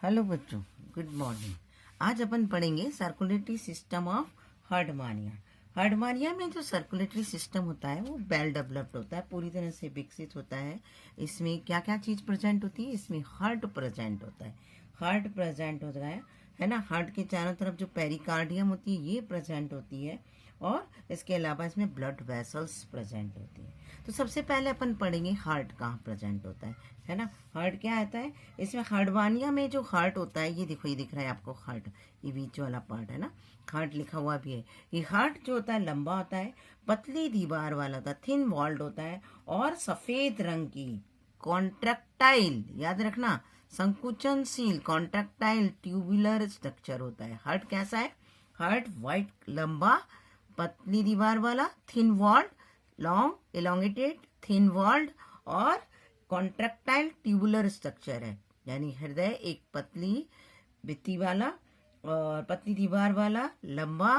Hello बच्चों, good morning. आज अपन पढ़ेंगे सर्कुलेटरी सिस्टम ऑफ हार्डमानिया। हार्डमानिया में जो सर्कुलेटरी सिस्टम होता है वो वेल डेवलप्ड होता है, पूरी तरह से विकसित होता है। इसमें क्या क्या चीज प्रेजेंट होती है? इसमें हार्ट प्रेजेंट होता है। हार्ट प्रेजेंट होता है ना। हार्ट के चारों तरफ जो पेरिकार्डियम होती है ये प्रेजेंट होती है, और इसके अलावा इसमें ब्लड वेसल्स प्रेजेंट होती है। तो सबसे पहले अपन पढ़ेंगे हार्ट कहाँ प्रेजेंट होता है ना। हार्ट क्या आता है इसमें? हार्डवानिया में जो हार्ट होता है, ये देखो, ये दिख रहा है आपको हार्ट, ये बीच वाला पार्ट है ना, हार्ट लिखा हुआ भी है। ये हार्ट जो होता है लंबा होता है, पतली दीवार वाला होता है, थिन वॉल्ड होता है, और सफेद रंग की कॉन्ट्रैक्टाइल, याद रखना, संकुचनशील कॉन्ट्रैक्टाइल ट्यूबुलर स्ट्रक्चर होता है। हार्ट कैसा है? हार्ट वाइट, लंबा, पतली दीवार वाला, thin walled, long elongated, thin walled, और कॉन्ट्रैक्टाइल ट्यूबुलर स्ट्रक्चर है। यानी हृदय एक पतली भित्ति वाला और पतली दीवार वाला, लंबा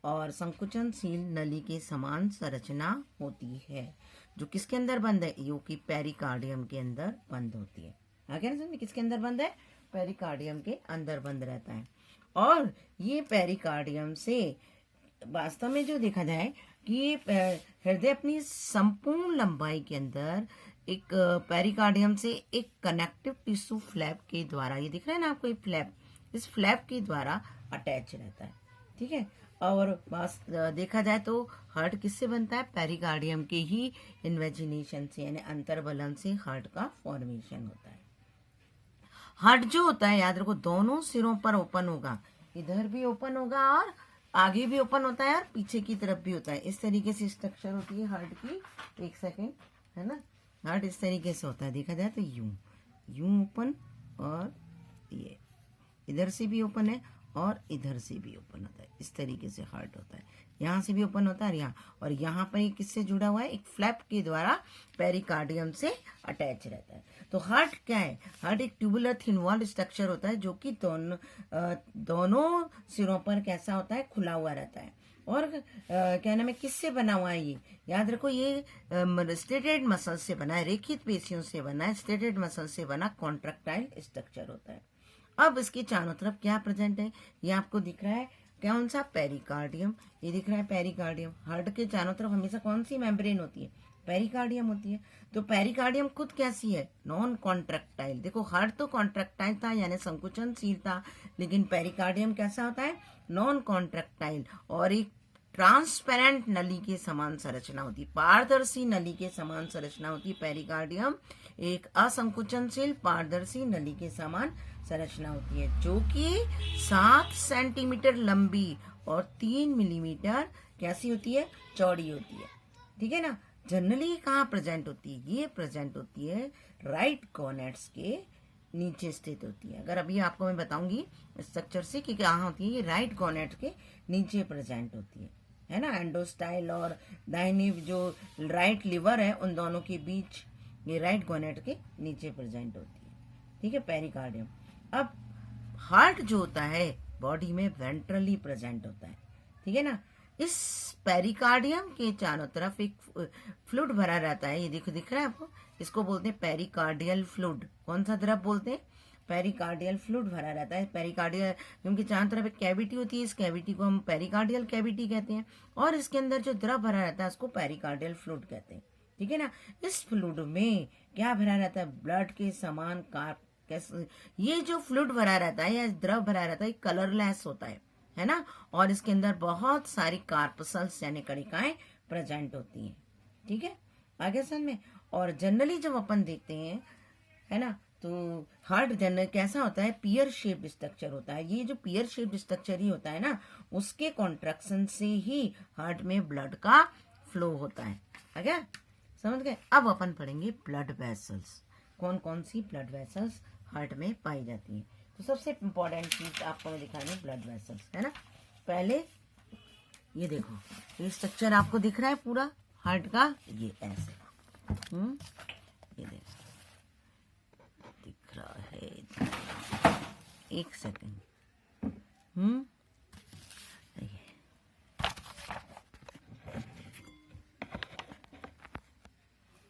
और संकुचनशील नली के समान संरचना होती है, जो किसके अंदर बंद है? जो कि पेरिकार्डियम के अंदर बंद होती है। आगे ना समझ, किसके अंदर बंद है? पेरिकार्डियम के अंदर बंद रहता है। और ये पेरिकार्डियम से वास्तव में जो देखा जाए कि हृदय अपनी संपूर्ण लंबाई के अंदर एक पेरिकार्डियम से एक कनेक्टिव टिश्यू फ्लैप के द्वारा, ये दिख रहा है ना आपको, ये फ्लैप, इस फ्लैप के द्वारा अटैच रहता है। ठीक है। और देखा जाए तो हार्ट किससे बनता है? पेरिकार्डियम के ही इन्वेजिनेशन से, यानी अंतर्बलन से हार्ट का फॉर्मेशन होता है। हार्ट जो होता है, याद रखो, दोनों सिरों पर ओपन होगा, इधर भी ओपन होगा और आगे भी ओपन होता है और पीछे की तरफ भी होता है। इस तरीके से स्ट्रक्चर होती है हार्ट की। एक सेकेंड, है ना। हार्ट इस तरीके से होता है, देखा जाए तो यूं यूं ओपन, और ये इधर से भी ओपन है और इधर से भी ओपन होता है। इस तरीके से हार्ट होता है, यहाँ से भी ओपन होता है और यहाँ पर किससे जुड़ा हुआ है? एक फ्लैप के द्वारा पेरिकार्डियम से अटैच रहता है। तो हार्ट क्या है? हार्ट एक ट्यूबुलर थिन वॉल्ड स्ट्रक्चर होता है, जो कि दोनों सिरों पर कैसा होता है? खुला हुआ रहता है। और क्या नाम है, किससे बना हुआ है ये? याद रखो, ये स्टेटेड मसल से बना है, रेखित पेशियों से बना है, स्टेटेड मसल से बना कॉन्ट्रैक्टाइल स्ट्रक्चर होता है। अब इसके चारों तरफ क्या प्रेजेंट है? ये आपको दिख रहा है, कौन सा? पेरिकार्डियम। ये दिख रहा है पेरिकार्डियम। हार्ट के चारों तरफ हमेशा कौन सी मेम्ब्रेन होती है? पेरिकार्डियम होती है। तो पेरिकार्डियम खुद कैसी है? Non contractile. देखो, हार्ट तो कॉन्ट्रैक्टाइल था, यानी संकुचनशील था, लेकिन पेरिकार्डियम कैसा होता है? नॉन कॉन्ट्रैक्टाइल, और एक ट्रांसपेरेंट नली के समान संरचना होती है, पारदर्शी नली के समान संरचना होती है। पेरिकार्डियम एक असंकुचनशील पारदर्शी नली के समान संरचना होती है, जो कि 7 सेंटीमीटर लंबी और 3 मिलीमीटर कैसी होती है? चौड़ी होती है। ठीक है ना। जनरली कहाँ प्रेजेंट होती है? ये प्रेजेंट होती है राइट गोनेड्स के नीचे स्थित होती है। अगर अभी आपको मैं बताऊंगी स्ट्रक्चर से कि कहाँ होती है, ये राइट गोनेड्स के नीचे प्रेजेंट होती है ना। एंडोस्टाइल और दाहिने जो राइट लिवर है, उन दोनों के बीच ये राइट गोनेड के नीचे प्रेजेंट होती है। ठीक है, पेरिकार्डियम। अब हार्ट जो होता है बॉडी में वेंट्रली प्रेजेंट होता है। ठीक है ना। इस पेरिकार्डियम के चारों तरफ एक फ्लूइड भरा रहता है। ये देखो, दिख रहा है आपको, इसको बोलते हैं पेरिकार्डियल फ्लूइड। कौन सा द्रव बोलते हैं? पेरिकार्डियल फ्लूइड भरा रहता है। पेरिकार्डियल, क्योंकि चारों तरफ एक कैविटी होती है, इस कैविटी को हम पेरिकार्डियल कैविटी कहते हैं, और इसके अंदर जो द्रव भरा रहता है उसको पेरिकार्डियल फ्लूइड कहते हैं। ठीक है ना। इस फ्लूइड में क्या भरा रहता है? ब्लड के समान कार्प। ये जो फ्लूइड भरा रहता है या द्रव भरा रहता है, कलरलेस होता है ना, और इसके अंदर बहुत सारी कार्पसल्स यानी कणिकाएं प्रेजेंट होती हैं। ठीक है, आगे समझ में। और जनरली जब अपन देखते हैं, है ना, तो हार्ट जनरल कैसा होता है? पियर शेप्ड स्ट्रक्चर होता है। ये जो पियर शेप्ड स्ट्रक्चर ही होता है ना, उसके कॉन्ट्रैक्शन से ही हार्ट में ब्लड का फ्लो होता है। आगे समझ गए। अब अपन पढ़ेंगे ब्लड वेसल्स। कौन कौन सी ब्लड वेसल्स हार्ट में पाई जाती हैं। तो सबसे इंपॉर्टेंट चीज आपको मैं दिखानी है ब्लड वेसल्स, है ना। पहले ये देखो, ये स्ट्रक्चर आपको दिख रहा है पूरा हार्ट का, ये ऐसे ये देखो दिख रहा है। एक सेकंड।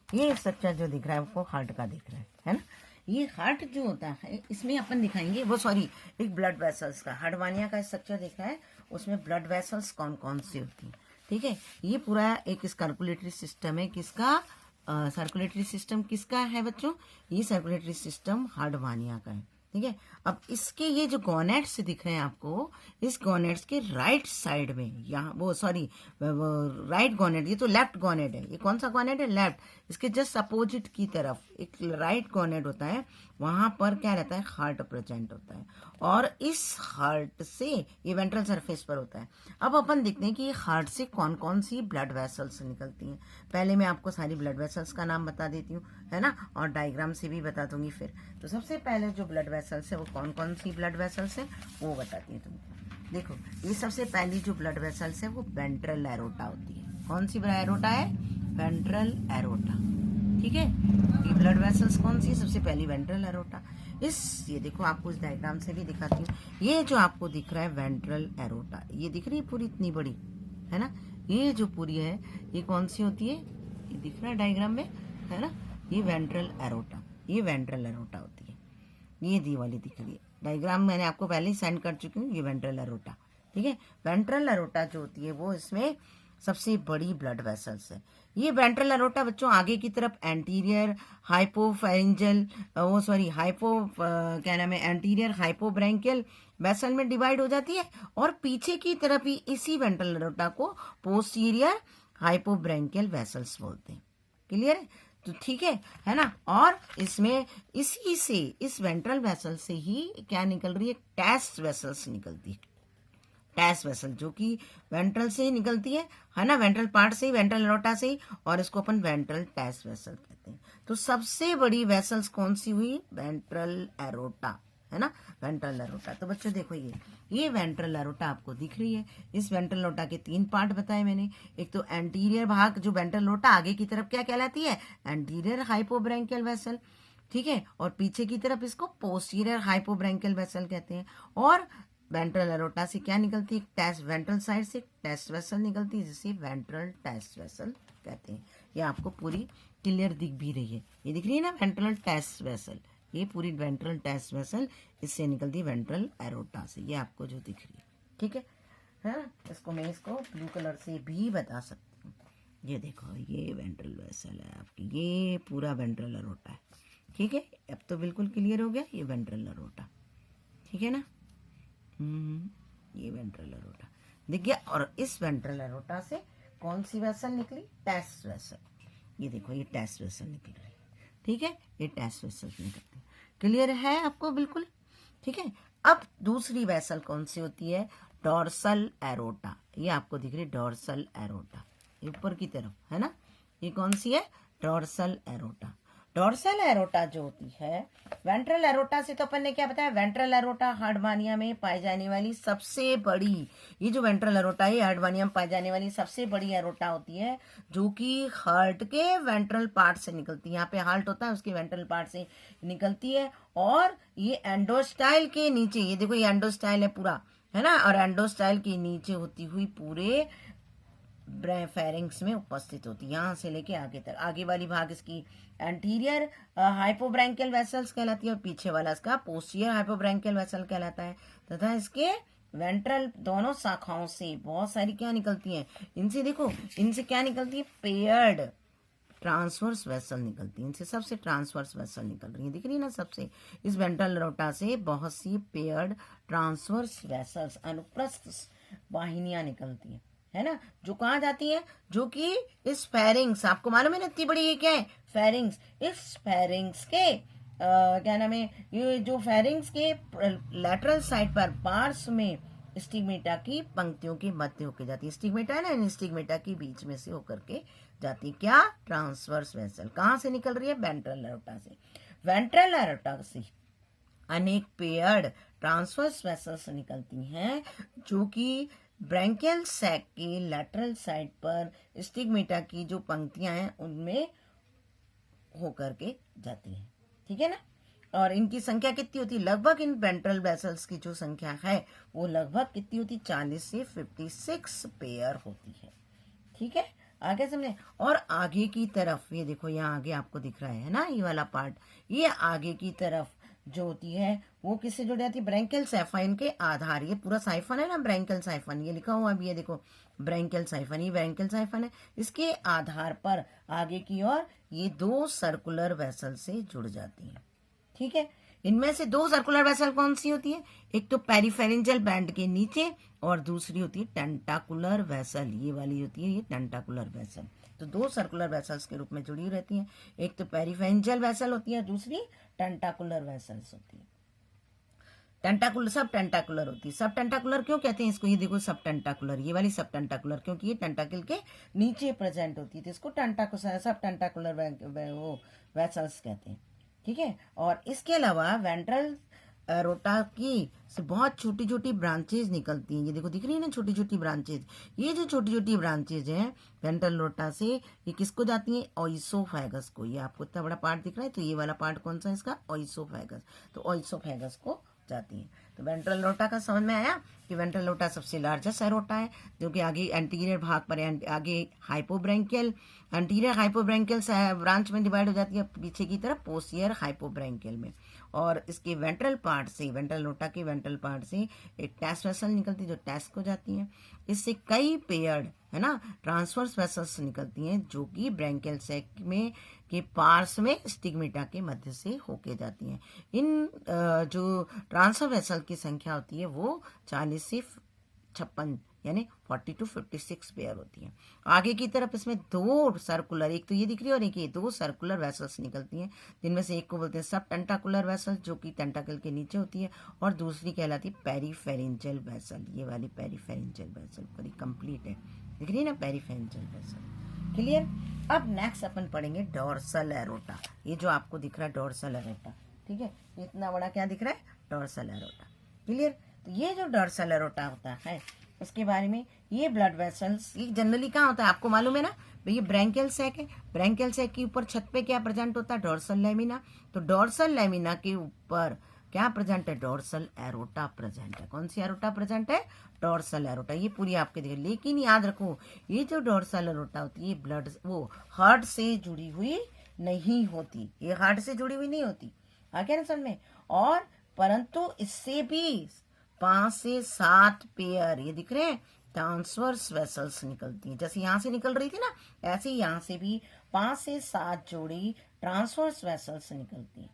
ये स्ट्रक्चर जो दिख रहा है आपको हार्ट का दिख रहा है ना। ये हार्ट जो होता है इसमें अपन दिखाएंगे वो सॉरी एक ब्लड वेसल्स का हार्डमानिया का स्ट्रक्चर देखा है, उसमें ब्लड वेसल्स कौन कौन सी होती हैं। ठीक है, ये पूरा एक सर्कुलेटरी सिस्टम है, किसका सर्कुलेटरी सिस्टम किसका है बच्चों, ये सर्कुलेटरी सिस्टम हार्डमानिया का है। ठीक है, अब इसके ये जो गोनेट्स दिख रहे हैं आपको, इस गोनेट्स के राइट साइड में, यहाँ वो सॉरी राइट गोनेट, ये तो लेफ्ट गोनेट है, ये कौन सा गोनेट है, लेफ्ट, इसके जस्ट अपोजिट की तरफ एक राइट गोनेट होता है, वहां पर क्या रहता है, हार्ट प्रेजेंट होता है, और इस हार्ट से ये वेंट्रल सरफेस पर होता है। अब अपन देखते हैं कि ये हार्ट से कौन कौन सी ब्लड वेसल्स निकलती हैं। पहले मैं आपको सारी ब्लड वेसल्स का नाम बता देती हूँ, है ना, और डायग्राम से भी बता दूंगी फिर। तो सबसे पहले जो ब्लड वेसल्स है वो कौन कौन सी ब्लड वेसल्स है वो बताती हूँ तुमको। देखो, ये सबसे पहली जो ब्लड वेसल्स है वो वेंट्रल एरोटा होती है। कौन सी एरोटा है, वेंट्रल एरोटा। ठीक है, ये ब्लड वेसल्स कौन सी, सबसे पहली वेंट्रल एरोटा। ये देखो, आपको इस डायग्राम से भी दिखाती हूँ, ये जो आपको दिख रहा है वेंट्रल एरोटा, ये दिख रही है पूरी इतनी बड़ी, है ना, ये जो पूरी है ये कौन सी होती है, ये दिख रहा है डायग्राम में, है ना, ये वेंट्रल एरोटा, ये वेंट्रल एरोटा होती है। ये दी वाली दिख रही है डायग्राम, मैंने आपको पहले ही सेंड कर चुकी हूँ, ये वेंट्रल एरोटा। ठीक है, वेंट्रल एरोटा जो होती है वो इसमें सबसे बड़ी ब्लड वेसल्स है। ये वेंट्रल एरोटा बच्चों आगे की तरफ एंटीरियर हाइपोफेरेंजियल वो सॉरी क्या नाम है, एंटीरियर हाइपोब्रैंकियल वेसल में डिवाइड हो जाती है, और पीछे की तरफ ही इसी वेंट्रल एरोटा को पोस्टीरियर हाइपोब्रैंकियल वेसल्स बोलते हैं। क्लियर है, तो ठीक है ना। और इसमें इसी से, इस वेंट्रल वेसल से ही क्या निकल रही है, टैस वेसल्स निकलती है। टैस वेसल जो कि वेंट्रल से ही निकलती है ना, वेंट्रल पार्ट से ही, वेंट्रल एरोटा से ही, और इसको अपन वेंट्रल टैस वेसल कहते हैं। तो सबसे बड़ी वेसल्स कौन सी हुई, वेंट्रल एरोटा, है ना, वेंट्रल एरोटा। तो बच्चों देखो, ये वेंट्रल एरोटा आपको दिख रही है। इस वेंट्रल एरोटा के 3 पार्ट बताए मैंने। एक तो एंटीरियर भाग जो वेंट्रल एरोटा आगे की तरफ क्या कहलाती है, एंटीरियर हाइपोब्रैंकियल वेसल। ठीक है, और पीछे की तरफ इसको पोस्टीरियर हाइपोब्रैंकियल वेसल कहते हैं। और वेंट्रल एरोटा से क्या निकलती है, टेस्ट, वेंट्रल साइड से टेस्ट वेसल निकलती है, जिसे वेंट्रल टेस्ट वेसल कहते हैं। ये आपको पूरी क्लियर दिख भी रही है, ये दिख रही है ना, वेंट्रल टेस्ट वेसल, ये पूरी वेंट्रल टेस्ट वेसल इससे निकलती है वेंट्रल एरोटा से, ये आपको जो दिख रही है। ठीक है ना, इसको मैं इसको ब्लू कलर से भी बता सकती हूँ। ये देखो, ये वेंट्रल वेसल है आपकी, ये पूरा वेंट्रल एरोटा है। ठीक है, अब तो बिल्कुल क्लियर हो गया, ये वेंट्रल एरोटा। ठीक है ना, ये वेंट्रल एरोटा दिख गया। और इस वेंट्रल एरोटा से कौन सी वेसल निकली, टेस्ट वेसल। ये देखो, ये टेस्ट वेसल निकल रही है। ठीक है, ये टेस्ट वेसल निकलती है। क्लियर है आपको बिल्कुल। ठीक है, अब दूसरी वेसल कौन सी होती है, डोर्सल एरोटा। ये आपको दिख रही है डोर्सल एरोटा, ऊपर की तरफ, है ना, ये कौन सी है, डोर्सल एरोटा। डोर्सल एरोटा जो होती है, वेंट्रल एरोटा से तो अपन ने क्या बताया, वेंट्रल एरोटा हार्डमानिया में पाई जाने वाली सबसे बड़ी, ये जो वेंट्रल एरोटा है हार्डमानिया में पाई जाने वाली सबसे बड़ी एरोटा होती है, जो कि हार्ट के वेंट्रल पार्ट से निकलती है। यहाँ पे हार्ट होता है, उसके वेंट्रल पार्ट से निकलती है। और ये एंडोस्टाइल के नीचे, ये देखो, ये एंडोस्टाइल है पूरा, है ना, और एंडोस्टाइल के नीचे होती हुई पूरे फेरिंग्स में उपस्थित होती है, यहाँ से लेके आगे तक। आगे वाली भाग इसकी एंटीरियर हाइपोब्रैंकियल वेसल्स कहलाती है, और पीछे वाला इसका पोस्टीरियर हाइपोब्रैंकियल वेसल कहलाता है। तथा इसके वेंट्रल दोनों शाखाओं से बहुत सारी क्या निकलती हैं, इनसे देखो, इनसे क्या निकलती है, पेयर्ड ट्रांसवर्स वेसल निकलती है, इनसे सबसे ट्रांसवर्स वेसल निकल रही है, दिख रही है ना, सबसे इस वेंट्रल एरोटा से बहुत सी पेयर्ड ट्रांसवर्स वेसल्स, अनुप्रस्थ वाहिनियां निकलती है ना, जो कहाँ जाती है, जो कि इस फेरिंग्स, आपको मालूम है ना इतनी बड़ी, ये क्या है, फेरिंग्स, इस फेरिंग्स के क्या नाम है, ये जो फेरिंग्स के लैटरल साइड पर पार्श्व में स्टिग्मेटा की पंक्तियों के मध्य होकर जाती है। स्टिग्मेटा है ना, इन स्टिग्मेटा के बीच में से होकर के जाती है, क्या, ट्रांसवर्स वेसल। कहाँ से निकल रही है, वेंट्रल एरोटा से। वेंट्रल एरोटा से अनेक पेयर्ड ट्रांसवर्स वेसल्स निकलती हैं, जो कि ब्रैंकियल सैक के लैटरल साइड पर स्टिग्मेटा की जो पंक्तियां हैं उनमें होकर के जाती हैं। ठीक है ना, और इनकी संख्या कितनी होती है, लगभग इन वेंट्रल वेसल्स की जो संख्या है वो लगभग कितनी होती है, 40 से 56 पेयर होती है। ठीक है, आगे समझे। और आगे की तरफ ये देखो, यहाँ आगे आपको दिख रहा है ना ये वाला पार्ट, ये आगे की तरफ जो होती है वो किससे जुड़ जाती है, ब्रैंकियल साइफन के आधार। ये पूरा साइफन है ना, ब्रैंकियल साइफन, ये लिखा हुआ अभी, ये देखो ब्रैंकियल साइफन, ये ब्रैंकियल साइफन है। इसके आधार पर आगे की ओर ये दो सर्कुलर वेसल से जुड़ जाती है। ठीक है, इनमें से दो सर्कुलर वेसल कौन सी होती है, एक तो पेरिफेरेंजियल बैंड के नीचे और दूसरी होती है टेंटाकुलर वेसल, ये वाली होती है ये टेंटाकुलर वेसल। तो दो सर्कुलर वेसल्स के रूप में जुड़ी रहती हैं, एक तो पेरिफेरेंजियल वेसल होती है, दूसरी टेंटाकुलर वेसल्स होती है। टेंटाकुलर, सब टेंटाकुलर होती है। सब टेंटाकुलर क्यों कहते हैं इसको, ये देखो सब टेंटाकुलर, ये वाली सब टेंटाकुलर, क्योंकि ये टेंटाकल के नीचे प्रेजेंट होती है, तो इसको टेंटाकुलर, सब टेंटाकुलर वो वेसल्स कहते हैं। ठीक है, और इसके अलावा वेंट्रल रोटा की से बहुत छोटी छोटी ब्रांचेज निकलती हैं, ये देखो दिख रही है ना छोटी छोटी ब्रांचेज। ये जो छोटी छोटी ब्रांचेज हैं वेंट्रल रोटा से, ये किसको जाती है, ओइसोफेगस को। ये आपको इतना बड़ा पार्ट दिख रहा है, तो ये वाला पार्ट कौन सा है इसका, ओइसोफेगस, तो ओइसोफेगस को जाती है। तो वेंट्रल रोटा का समझ में आया कि वेंट्रल रोटा सबसे लार्जेस्ट एरोटा है, जो कि आगे एंटीरियर भाग पर आगे हाइपोब्रैंकियल, एंटीरियर हाइपोब्रैंकियल ब्रांच में डिवाइड हो जाती है, पीछे की तरफ पोस्टियर हाइपोब्रैंकियल में। और इसके वेंट्रल पार्ट से, वेंट्रल रोटा के वेंट्रल पार्ट से एक टैस वेसल निकलती है जो टैस को जाती है। इससे कई पेयर्ड है ना ट्रांसवर्स वेसल्स निकलती हैं, जो कि ब्रैंकियल सैक में के पार्श्व में स्टिग्मेटा के मध्य से होके जाती हैं। इन जो ट्रांसफर वेसल की संख्या होती है वो 40 से 56 यानी 40 to 56 पेयर होती है। आगे की तरफ इसमें दो सर्कुलर, एक तो ये दिख रही है और एक ये दो सर्कुलर वेसल्स निकलती हैं, जिनमें से एक को बोलते हैं सब टेंटाकुलर वेसल, जो कि टेंटाकल के नीचे होती है, और दूसरी कहलाती है पेरिफेरेंजियल वेसल। ये वाली पेरिफेरेंजियल वेसल पूरी कंप्लीट है, दिख रही है ना पेरिफेरेंजियल वेसल। क्लियर। अब नेक्स्ट अपन पढ़ेंगे डोर्सल एरोटा। ये जो आपको दिख रहा है डोर्सल एरोटा, ठीक है, इतना बड़ा क्या दिख रहा है, डोर्सल एरोटा। क्लियर। तो ये जो डोर्सल एरोटा होता है उसके बारे में, ये ब्लड वेसल्स ये जनरली कहाँ होता है आपको मालूम है ना, ये ब्रैंकियल सैक है। ब्रैंकियल सैक के ऊपर छत पे क्या प्रेजेंट होता है, डोर्सल लेमिना। तो डोर्सल लेमिना के ऊपर क्या प्रेजेंट है, डोर्सल एरोटा प्रेजेंट है। कौन सी एरोटा प्रेजेंट है, डोर्सल एरोटा। ये पूरी आपके देखिए, लेकिन याद रखो ये जो डोर्सल एरोटा होती है ब्लड वो हार्ट से जुड़ी हुई नहीं होती, ये हार्ट से जुड़ी हुई नहीं होती, आगे ना समझ में। और परंतु इससे भी 5 से 7 पेयर, ये दिख रहे हैं ट्रांसवर्स वेसल्स निकलती हैं, जैसे यहाँ से निकल रही थी ना, ऐसे ही यहाँ से भी 5 से 7 जोड़ी ट्रांसवर्स वेसल्स निकलती हैं,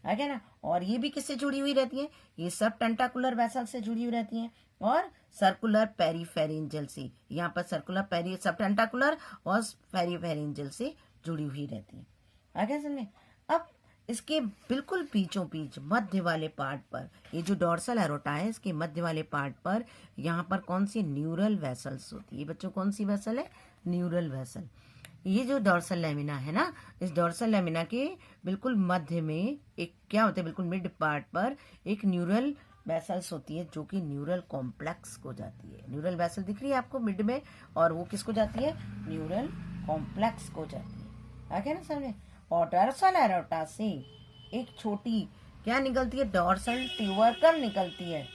आगे ना। और ये भी किससे जुड़ी हुई रहती है, ये सब टेंटाकुलर वेसल से जुड़ी हुई रहती हैं, और सर्कुलर पेरिफेरेंजियल से, यहाँ पर सर्कुलर सब टेंटाकुलर और पेरिफेरेंजियल से जुड़ी हुई रहती है, आगे समझे। अब इसके बिल्कुल बीचों बीच मध्य वाले पार्ट पर, ये जो डोर्सल एरोटा है इसके मध्य वाले पार्ट पर यहाँ पर कौन सी न्यूरल वेसल्स होती है बच्चों, कौन सी वेसल है, न्यूरल वेसल। ये जो डोर्सल लेमिना है ना, इस डोर्सल लेमिना के बिल्कुल मध्य में एक क्या होता है, बिल्कुल मिड पार्ट पर एक न्यूरल वेसल्स होती है, जो कि न्यूरल कॉम्प्लेक्स को जाती है। न्यूरल वेसल दिख रही है आपको मिड में, और वो किसको जाती है, न्यूरल कॉम्प्लेक्स को जाती है, आगे ना समझे। और डोर्सल एरोटा से एक छोटी क्या निकलती है, डोर्सल ट्यूबरकल निकलती है,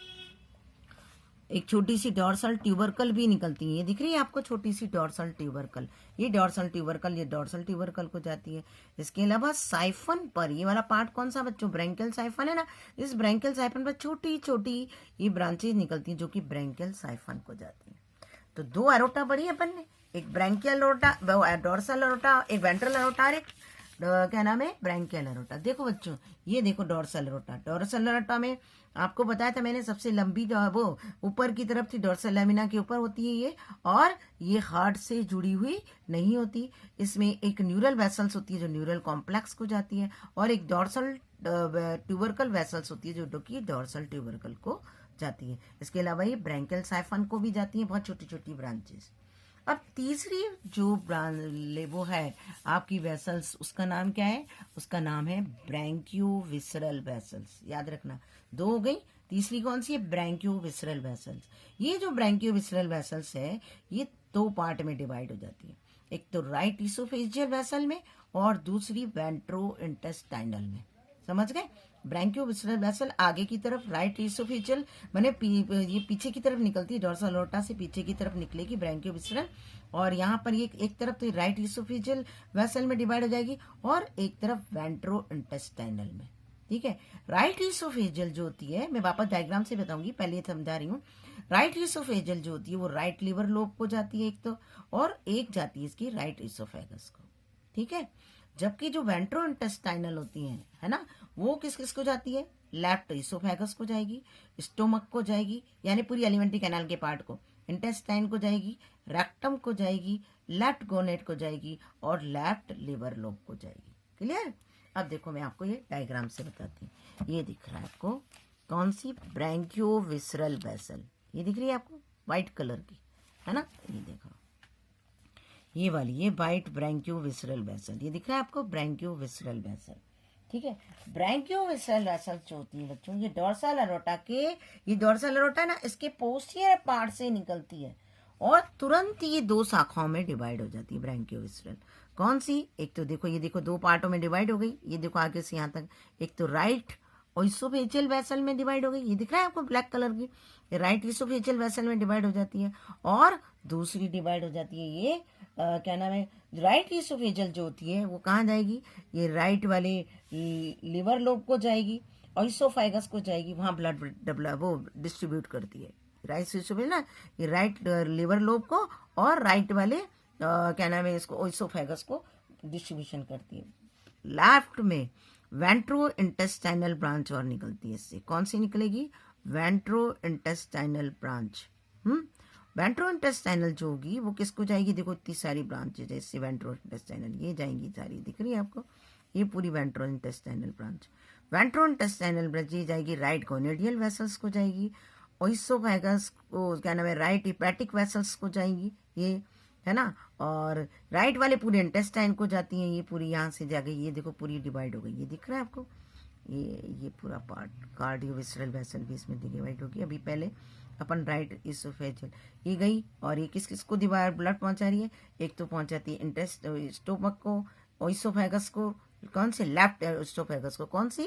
एक छोटी सी डोर्सल ट्यूबरकल भी निकलती है, ये दिख रही है आपको छोटी सी डोर्सल ट्यूबरकल, ये डोर्सल ट्यूबरकल, ये डोर्सल ट्यूबरकल को जाती है। इसके अलावा साइफन पर, ये वाला पार्ट कौन सा बच्चों, ब्रैंकियल साइफन है ना, इस ब्रैंकियल साइफन पर छोटी छोटी ये ब्रांचेज निकलती हैं, जो कि ब्रैंकियल साइफन को जाती है। तो दो एरोटा पढ़ी है अपन ने, एक ब्रैंकियल एरोटा, डोर्सल एरोटा, एक वेंट्रल एरोटा, और एक क्या नाम है, ब्रैंकियल एरोटा। देखो बच्चों, ये देखो डोर्सल एरोटा, डोर्सल एरोटा में आपको बताया था मैंने सबसे लंबी वो ऊपर की तरफ थी, डोर्सल लेमिना के ऊपर होती है ये, और ये हार्ट से जुड़ी हुई नहीं होती। इसमें एक न्यूरल वेसल्स होती है जो न्यूरल कॉम्प्लेक्स को जाती है, और एक डोर्सल ट्यूबरकल वेसल्स होती है जो कि डोर्सल ट्यूबरकल को जाती है। इसके अलावा ये ब्रैंकियल साइफन को भी जाती है, बहुत छोटी छोटी ब्रांचेस। अब तीसरी जो वो है आपकी वेसल्स, उसका नाम क्या है, उसका नाम है ब्रैंकियोविसरल वेसल्स। याद रखना, दो हो गई, तीसरी कौन सी है, ब्रैंकियोविसरल वेसल्स। ये जो ब्रैंकियोविसरल वेसल्स है ये दो पार्ट में डिवाइड हो जाती है, एक तो राइट इसोफेजियल वेसल में और दूसरी वेंट्रो इंटेस्टाइनल में। समझ गए? ब्रैंकियोविसरल वेसल आगे की तरफ राइट इसोफेजियल माने ये पीछे की तरफ निकलती है, डोर्सल अोर्टा से पीछे की तरफ निकलेगी ब्रैंकियोविसरल, और यहाँ पर ये एक तरफ तो राइट इसोफेजियल वेसल में डिवाइड हो जाएगी और एक तरफ वेंट्रो इंटेस्टाइनल में। ठीक है, राइट इसोफेजियल जो होती है, मैं वापस डायग्राम से बताऊंगी, पहले ये समझा रही हूँ। राइट इसोफेजियल जो होती है वो राइट लिवर लोब को जाती है एक तो, और एक जाती है इसकी राइट इसोफेगस को। ठीक है, जबकि जो वेंट्रो इंटेस्टाइनल होती है ना, वो किस किस को जाती है? लेफ्ट इसोफेगस को जाएगी, स्टोमक को जाएगी यानी पूरी एलिमेंट्री कैनाल के पार्ट को, इंटेस्टाइन को जाएगी, रेक्टम को जाएगी, लेफ्ट गोनेट को जाएगी और लेफ्ट लिवर लोब को जाएगी। क्लियर? अब देखो मैं आपको ये डायग्राम से बताती हूँ। ये दिख रहा है आपको कौन सी? ब्रैंकियोविसरल वेसल। ये दिख रही है आपको व्हाइट कलर की, है ना? ये देखो ये वाली, ये वाइट ब्रैंकियोविसरल वेसल, ये दिख रहा है आपको ब्रैंकियोविसरल वेसल। ठीक है, ब्रैंकियोविसरल वेसल जो होती है बच्चों, ये डोर्सल अरोटा के, ये डोर्सल अरोटा ना इसके पोस्टीरियर पार्ट से निकलती है और तुरंत ये दो शाखाओं में डिवाइड हो जाती है ब्रैंकियोविसरल। कौन सी? एक तो देखो, ये देखो दो पार्टों में डिवाइड हो गई, ये देखो आगे से यहाँ तक, एक तो राइट इसोफेजियल वेसल में डिवाइड हो गई, ये दिख रहा है आपको ब्लैक कलर की, राइट इसोफेजियल वेसल में डिवाइड हो जाती है, और दूसरी डिवाइड हो जाती है ये क्या नाम है, राइट इसोफेजियल जो होती है वो कहाँ जाएगी? ये राइट वाले लिवर लोब को जाएगी और इसोफेगस को जाएगी, वहां ब्लड वो डिस्ट्रीब्यूट करती है। राइट इसोफेजियल ना, ये राइट लिवर लोब को और राइट वाले क्या नाम है इसको, इसोफेगस को डिस्ट्रीब्यूशन करती है। लेफ्ट में वेंट्रो इंटेस्टाइनल ब्रांच और निकलती है इससे। कौन सी निकलेगी? Ventro intestinal branch. Ventro intestinal जो होगी वो किसको जाएगी? देखो इतनी सारी ब्रांचेज है इससे, वेंट्रो इंटेस्टाइनल ये जाएंगी सारी, दिख रही है आपको ये पूरी ventro intestinal branch. Ventro intestinal branch ये जाएगी राइट गोनेडियल वेसल्स को जाएगी, ओइसोफेगस को क्या नाम है राइट हिपैटिक वेसल्स को जाएंगी ये, है ना, और राइट वाले पूरे इंटेस्टाइन को जाती हैं ये पूरी, यहाँ से जा गई, ये देखो पूरी डिवाइड हो गई, ये दिख रहा है आपको ये पूरा पार्ट। कार्डियोविसरल वेसल भी इसमें डिवाइड होगी। अभी पहले अपन राइट इसोफेजियल ये गई, और ये किस किस को डिवाइड ब्लड पहुंचा रही है? एक तो पहुंचाती है स्टोमक को, ओइसोफेगस को, कौन से? लेफ्ट ओइसोफेगस को। कौन सी?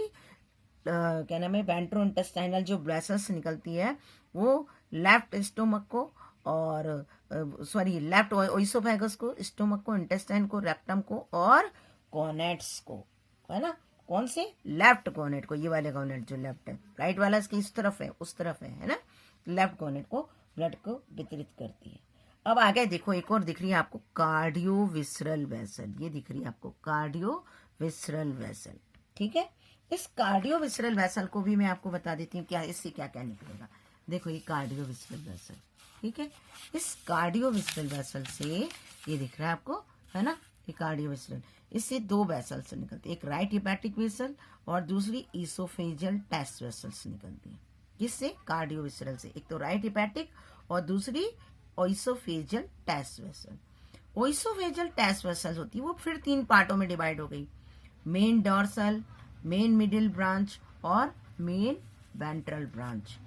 क्या नाम है, वेंट्रो इंटेस्टाइनल जो वेसल्स निकलती है वो लेफ्ट स्टोमक को और सॉरी लेफ्ट ओइसोफेगस को, स्टोमक को, इंटेस्टाइन को, रेक्टम को और गोनेट्स को, है ना। कौन से? लेफ्ट गोनेट को, ये वाले गोनेट जो लेफ्ट है, राइट वाला इसकी इस तरफ है उस तरफ है ना, लेफ्ट गोनेट को ब्लड को वितरित करती है। अब आगे देखो एक और दिख रही है आपको कार्डियोविसरल वेसल, ये दिख रही है आपको कार्डियोविसरल वेसल। ठीक है, इस कार्डियोविसरल वेसल को भी मैं आपको बता देती हूँ क्या इससे क्या क्या निकलेगा। देखो ये कार्डियोविसरल वेसल, ठीक है, इस कार्डियोविसरल वेसल से ये दिख रहा है आपको, है ना, ये कार्डियोविसरल, इससे दो वेसल्स निकलती है, एक राइट हिपैटिक वेसल और दूसरी इसोफेजियल टेस्ट वेसल्स निकलती है। किससे? कार्डियोविसरल से। एक तो राइट हिपैटिक और दूसरी ओइसोफेजियल टेस्ट वेसल। ओइसोफेजियल टेस्ट वेसल्स होती है वो फिर तीन पार्टों में डिवाइड हो गई, main dorsal, main middle branch और मेन वेंट्रल ब्रांच।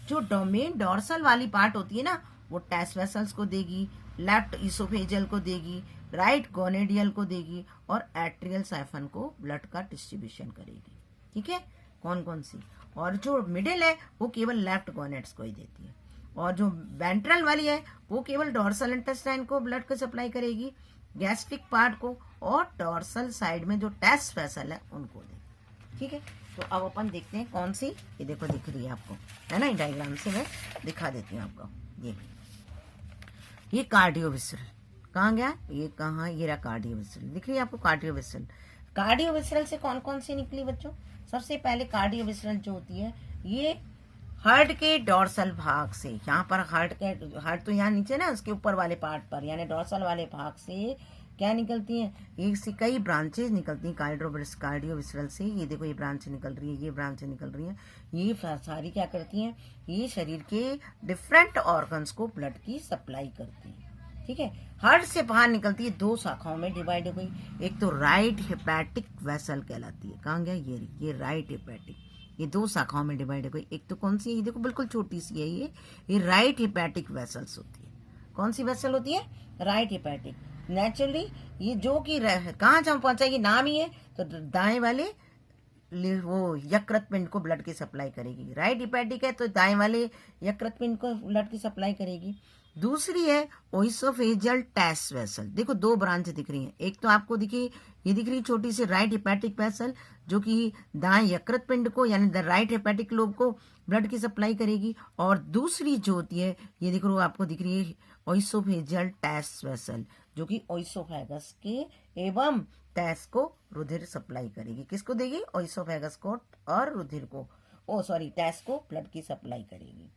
जो मेन डॉर्सल वाली पार्ट होती है ना वो टेस्ट वेसल्स को देगी, लेफ्ट इसोफेजियल को देगी, राइट गोनेडियल को देगी और एट्रियल साइफन को ब्लड का डिस्ट्रीब्यूशन करेगी। ठीक है, कौन कौन सी? और जो मिडिल है वो केवल लेफ्ट गोनेट्स को ही देती है, और जो वेंट्रल वाली है वो केवल डॉर्सल इंटेस्टाइन को ब्लड को सप्लाई करेगी, गैस्ट्रिक पार्ट को, और डॉर्सल साइड में जो टेस्ट वेसल है उनको देगी। ठीक है, तो अब अपन देखते हैं कौन सी, ये देखो दिख रही है आपको, है ना, डायग्राम से मैं दिखा देती हूँ आपको। ये कार्डियोविसरल कहाँ गया? ये कहाँ? ये रहा कार्डियोविसरल, दिख रही है आपको कार्डियोविसरल। कार्डियोविसरल से कौन कौन सी निकली बच्चों? सबसे पहले कार्डियोविसरल जो होती है ये हार्ट के डॉर्सल भाग से, यहाँ पर हार्ट तो यहाँ नीचे ना उसके ऊपर वाले पार्ट पर यानी डॉर्सल वाले भाग से क्या निकलती है? एक से कई ब्रांचेज निकलती हैं कार्डियोविसरल से। ये देखो ये ब्रांच निकल रही है, ये ब्रांच निकल रही है, ये सारी क्या करती हैं? ये शरीर के डिफरेंट ऑर्गन्स को ब्लड की सप्लाई करती है। ठीक है, हार्ट से बाहर निकलती है, दो शाखाओं में डिवाइड हो गई, एक तो राइट हिपैटिक वेसल कहलाती है, कहाँ गया? ये राइट हिपैटिक, ये दो शाखाओं में डिवाइड हो गई। एक तो कौन सी है? ये देखो बिल्कुल छोटी सी है, ये राइट हिपैटिक वेसल्स होती है। कौन सी वेसल होती है? Right hepatic. नेचुरली ये जो कि कहाँ जहाँ पहुंचाएगी, नाम ही है, तो दाएं वाले वो यकृत पिंड को ब्लड की सप्लाई करेगी। राइट हिपैटिक है तो दाएं वाले यकृत पिंड को ब्लड की सप्लाई करेगी। दूसरी है ओइसोफेजियल टैस वेसल। देखो दो ब्रांच दिख रही हैं, एक तो आपको दिखी, ये दिख रही छोटी सी राइट हिपैटिक वेसल जो कि दाएं यकृत पिंड को यानी द राइट हिपैटिक लोब को ब्लड की सप्लाई करेगी, और दूसरी जो होती है ये दिख रही आपको दिख रही है ओइसोफेजियल टैस वेसल जो कि ओइसोफेगस के एवं टैस को रुधिर सप्लाई करेगी। किसको देगी? ओइसोफेगस को और रुधिर को, टैस को ब्लड की सप्लाई करेगी।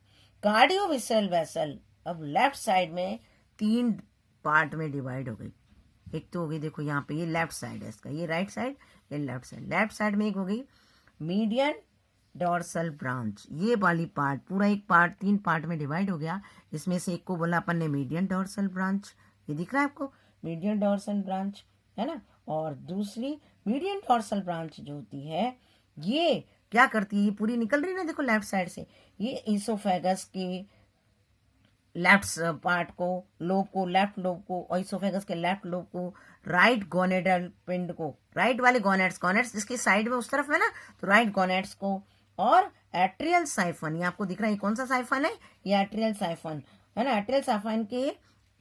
कार्डियोविसरल वेसल अब लेफ्ट साइड में 3 पार्ट में डिवाइड हो गई। एक तो हो गई, देखो यहाँ पे ये लेफ्ट साइड है इसका, ये राइट साइड, ये लेफ्ट साइड। लेफ्ट साइड में एक हो गई मीडियन डॉर्सल ब्रांच, ये वाली पार्ट पूरा एक पार्ट 3 पार्ट में डिवाइड हो गया। इसमें से एक को बोला अपन ने मीडियन डॉर्सल ब्रांच, ये दिख रहा है आपको मीडियन डॉर्सल ब्रांच, है ना। और दूसरी मीडियन डॉर्सल ब्रांच जो होती है ये क्या करती है, ये पूरी निकल रही है ना, देखो लेफ्ट साइड से, ये इसोफेगस के लेफ्ट पार्ट को, लोब को, लेफ्ट लोब को, ओइसोफेगस के लेफ्ट लोब को, राइट गोनेडल पिंड को, राइट वाले गोनेड्स जिसकी साइड में उस तरफ है ना, तो राइट गोनेड्स को, और एट्रियल साइफन, ये आपको दिख रहा है कौन सा साइफन है, ये एट्रियल साइफन है ना। एट्रियल साइफन के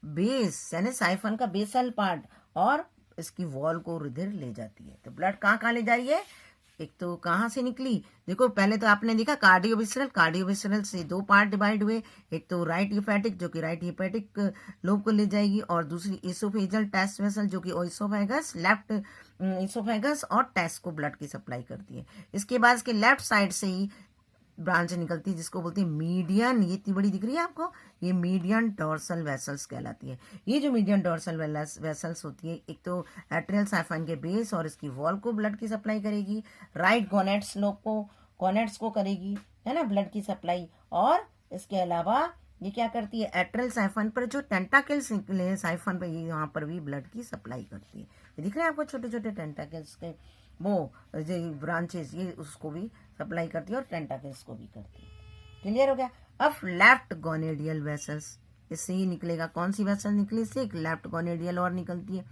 बेस यानी साइफन का बेसल पार्ट और इसकी वॉल को रुधिर ले जाती है। तो ब्लड कहाँ कहाँ ले जा रही है, एक तो कहाँ से निकली, देखो पहले तो आपने देखा कार्डियोविसरल से 2 पार्ट डिवाइड हुए, एक तो राइट हिपैटिक जो कि राइट हिपैटिक लोब को ले जाएगी, और दूसरी इसोफेजियल टैस वेसल जो कि ओइसोफेगस, लेफ्ट इसोफेगस और टैस को ब्लड की सप्लाई करती है। इसके बाद इसके लेफ्ट साइड से ही ब्रांच निकलती है जिसको बोलते हैं मीडियन, ये इतनी बड़ी दिख रही है आपको, ये मीडियन डॉर्सल वेसल्स कहलाती है। ये जो मीडियन डॉर्सल वेसल्स होती है, एक तो एट्रियल साइफन के बेस और इसकी वॉल को ब्लड की सप्लाई करेगी, राइट गोनेड्स लोब को, गोनेड्स को करेगी, है ना, ब्लड की सप्लाई। और इसके अलावा ये क्या करती है, एट्रियल साइफन पर जो टेंटाकल्स निकले हैं साइफन पर, ये यहाँ पर भी ब्लड की सप्लाई करती है। ये दिख रहे हैं आपको छोटे छोटे टेंटाकल्स के वो जो ब्रांचेस, ये उसको भी सप्लाई करती है और टेंटाकल्स को भी करती है। क्लियर हो गया। अब लेफ्ट गोनेडियल वेसल्स, इससे ही निकलेगा, कौन सी वेसल निकली इससे, एक लेफ्ट गोनेडियल और निकलती है।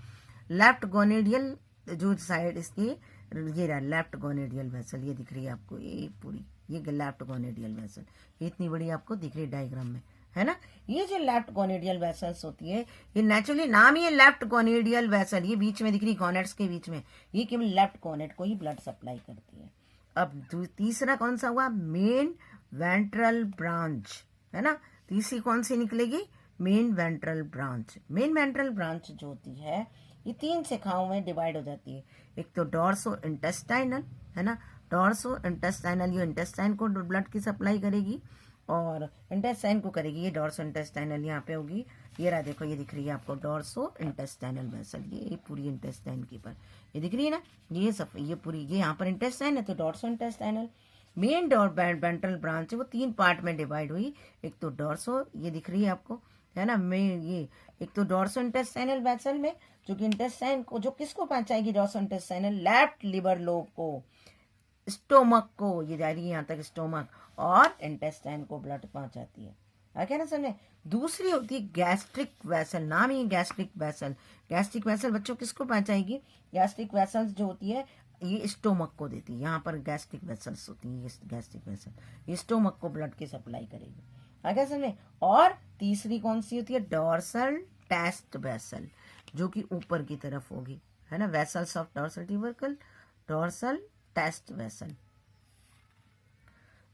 लेफ्ट गोनेडियल जो साइड इसकी, ये रहा लेफ्ट गोनेडियल वेसल, ये दिख रही है आपको, ये पूरी ये लेफ्ट गोनेडियल वेसल, इतनी बड़ी आपको दिख रही है डायग्राम में, है ना। ये जो लेफ्ट गोनेडियल वेसल्स होती है, ये नेचुरली नाम ही है लेफ्ट गोनेडियल वेसल, ये बीच में दिख रही गोनेड्स के बीच में, ये केवल लेफ्ट गोनेड को ही ब्लड सप्लाई करती है। अब तीसरा कौन सा हुआ, मेन वेंट्रल ब्रांच, है ना। तीसरी कौन सी निकलेगी, main ventral branch. Main ventral branch जो होती है ये 3 शाखाओं में डिवाइड हो जाती है। एक तो डॉर्सो इंटेस्टाइनल, है ना, डॉर्सो इंटेस्टाइनल, ये इंटेस्टाइन को ब्लड की सप्लाई करेगी और इंटेस्टाइन को करेगी, ये डॉर्सो इंटेस्टाइनल यहाँ पे होगी, ये रहा देखो, ये दिख रही है आपको डॉर्सो इंटेस्टाइनल वेसल, ये पूरी इंटेस्टाइन की पर ये दिख रही है ना, ये सब ये पूरी, ये यहाँ पर इंटेस्टाइन है तो dorso intestinal. Main ventral branch है वो 3 पार्ट में डिवाइड हुई, एक तो डॉर्सो, ये दिख रही है आपको, है ना, में ये एक तो डॉर्सो इंटेस्टाइनल वेसल में जो कि इंटेस्टाइन को, जो किसको पहुंचाएगी, dorso intestinal left liver lobe को, स्टोमक को, ये जा रही है यहाँ तक स्टोमक, और इंटेस्टाइन को ब्लड पहुंचाती है। क्या ना समझे। दूसरी होती है गैस्ट्रिक वेसल, नाम ही गैस्ट्रिक वेसल। गैस्ट्रिक वेसल बच्चों किसको पहुंचाएगी, गैस्ट्रिक वेसल्स जो होती है ये स्टोमक को देती है, यहाँ पर गैस्ट्रिक वेसल्स होती है, ये गैस्ट्रिक वेसल ये स्टोमक को ब्लड की सप्लाई करेगी। आगे समझे। और तीसरी कौन सी होती है, डॉर्सल टेस्ट वेसल, जो कि ऊपर की तरफ होगी, है ना, vessels of dorsal tubercle, dorsal test vessel.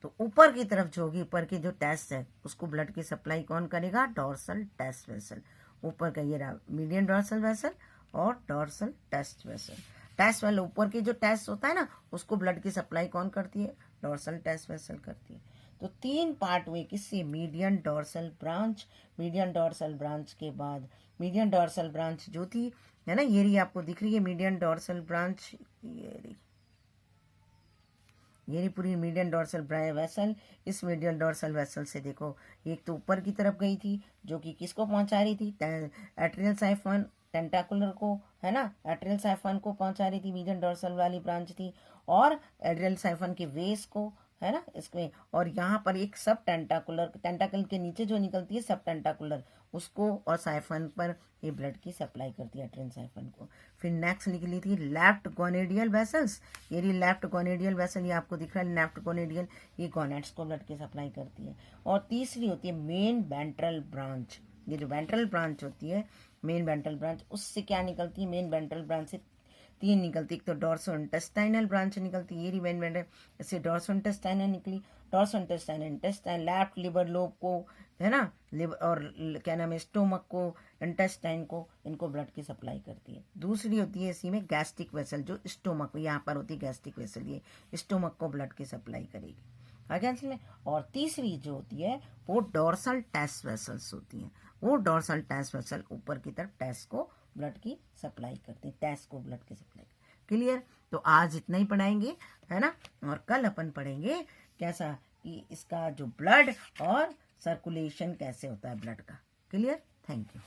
तो ऊपर की तरफ जो होगी, ऊपर की जो टेस्ट है उसको ब्लड की सप्लाई कौन करेगा, डॉर्सल टेस्ट वेसल। ऊपर का ये रहा मीडियन डॉर्सल वेसल और डॉर्सल टेस्ट वेसल। टेस्ट वाले ऊपर की जो टेस्ट होता है ना, उसको ब्लड की सप्लाई कौन करती है, डॉर्सल टेस्ट वेसल करती है। तो 3 पार्ट हुए किससे, median dorsal branch. Median dorsal branch के बाद मीडियन डॉर्सल ब्रांच जो थी, है ना, ये रही आपको दिख रही है मीडियन डॉर्सल ब्रांच, ये रही पूरी मीडियन डॉर्सल वेसल। इस मीडियन डॉर्सल वेसल से देखो, एक तो ऊपर की तरफ गई थी जो कि किसको पहुंचा रही थी, एट्रियल साइफन टेंटाकुलर को, है ना, एट्रियल साइफन को पहुंचा रही थी, मीडियन डॉर्सल वाली ब्रांच थी, और एट्रियल साइफन के वेस को, है ना, इसमें। और यहाँ पर एक सब टेंटाकुलर, टेंटाकल के नीचे जो निकलती है सब टेंटाकुलर, उसको और साइफन पर ये ब्लड की सप्लाई करती है, एट्रिन साइफन को। फिर नेक्स्ट निकली थी लेफ्ट गोनेडियल वेसल्स। ये रही लेफ्ट गोनेडियल वेसल, ये आपको दिख रहा है लेफ्ट गोनेडियल, ये गोनेट्स को ब्लड की सप्लाई करती है। और तीसरी होती है मेन वेंट्रल ब्रांच। ये जो वेंट्रल ब्रांच होती है, मेन वेंट्रल ब्रांच, उससे क्या निकलती है? मेन वेंट्रल ब्रांच से तीन निकलती, एक तो डॉर्सो इंटेस्टाइनल ब्रांच निकलती है, ये रही मेन वेंट्रल, इससे डॉर्सो इंटेस्टाइनल निकली। Dorso intestinal intestine left liver lobe को, है ना, लिवर और क्या नाम है, स्टोमक को, इंटेस्टाइन को, इनको ब्लड की सप्लाई करती है। दूसरी होती है इसी में गैस्ट्रिक वेसल, जो स्टोमक, यहाँ पर होती है गैस्ट्रिक वेसल, ये स्टोमक को ब्लड की सप्लाई करेगी, आगे में। और तीसरी जो होती है वो डॉर्सल टेस्ट वेसल्स होती हैं, वो डॉर्सल टेस्ट वेसल ऊपर की तरफ टेस्ट को ब्लड की सप्लाई करती है, टेस्ट को ब्लड की सप्लाई। क्लियर? तो आज इतना ही पढ़ाएंगे, है ना, और कल अपन पढ़ेंगे कैसा कि इसका जो ब्लड और सर्कुलेशन कैसे होता है ब्लड का। क्लियर? Thank you.